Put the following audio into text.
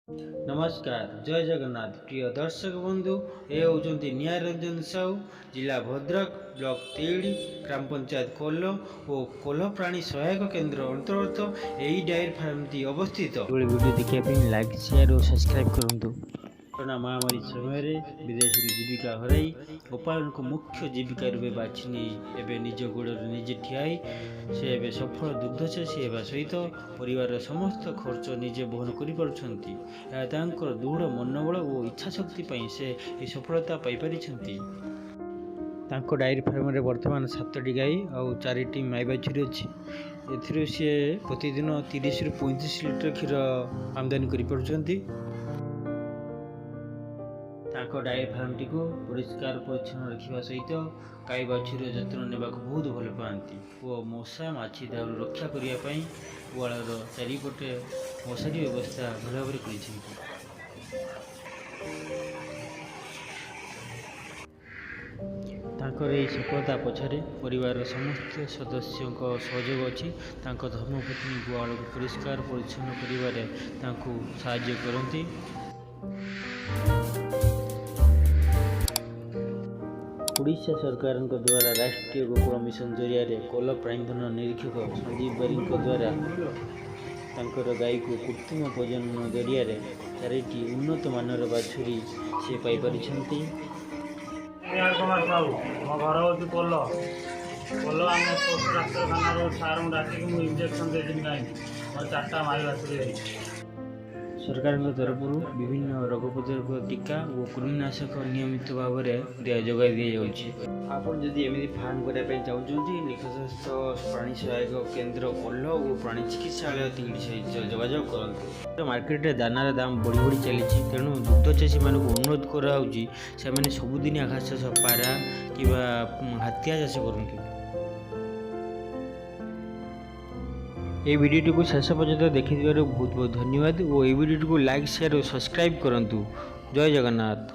नमस्कार जय जगन्नाथ प्रिय दर्शक बंधु ये होती न्यायरंजन साहू जिला भद्रक ब्लॉक तेड़ी ग्राम पंचायत कोल्ह और कोल्ह प्राणी सहायक केंद्र अंतर्गत यही डायरी फार्म टी अवस्थित वीडियो देखिए लाइक शेयर और सब्सक्राइब करूँ। कोरोना महामारी समय विदेश जीविका हराई गोपालन को मुख्य जीविका रूपे बाछि नहीं निज गोड़ निजे ठियाई से सफल दुग्ध चाषी होगा सहित परिवार समस्त खर्च निजे बहन कर दृढ़ मनोबल और इच्छा शक्ति से सफलता पाई डायरी फार्म में वर्तमान 7टी गाई और 4टी माई बाछुरी अच्छी सी प्रतिदिन 30 ରୁ 35 लीटर क्षीर आमदानी कर डायरी फार्म टी को परिष्कार परिच्छन्न रखा सहित गाई बाछुरी जत्न ने बहुत भल पाती और मशा माछी दारू रक्षा करने गुआलर चारिपटे मशारी व्यवस्था भल भाव कर सफलता पछरे परिवार समस्त सदस्यों सहयोग अच्छी धर्मपत्नी गुआल को परिष्कार परिच्छन्न कर साहाय्य करती। ओडिशा सरकार द्वारा राष्ट्रीय गोकुल मिशन जरिया कोल्ह प्राणीधन निरीक्षक संजीव बारी द्वारा गाई को कृत्रिम प्रजनन जरिया 4टी उन्नत मानर बाछुरी से पाई सरकार तरफ विभिन्न रोग प्रतिरोधक टीका और कृमिनाशक नियमित भाव में जोगाई दि जाऊँगी। आपड़ जदि एमती फार्म करने चाहते निकटस्थ प्राणी सहायक केन्द्र कोल्ह और प्राणी चिकित्सालय तीन सहित जोगाजोग करूँ। मार्केट में दानार दाम बढ़ी बढ़ी चली तेणु दुग्ध चाषी मानक अनुरोध कराऊँगी से सबुदिनिया घास चाष पारा कि हाथिया चाष करते। ये वीडियो को शेष पर्यटन देखि बहुत बहुत धन्यवाद और ये वीडियो को लाइक शेयर और सब्सक्राइब करूँ। जय जगन्नाथ।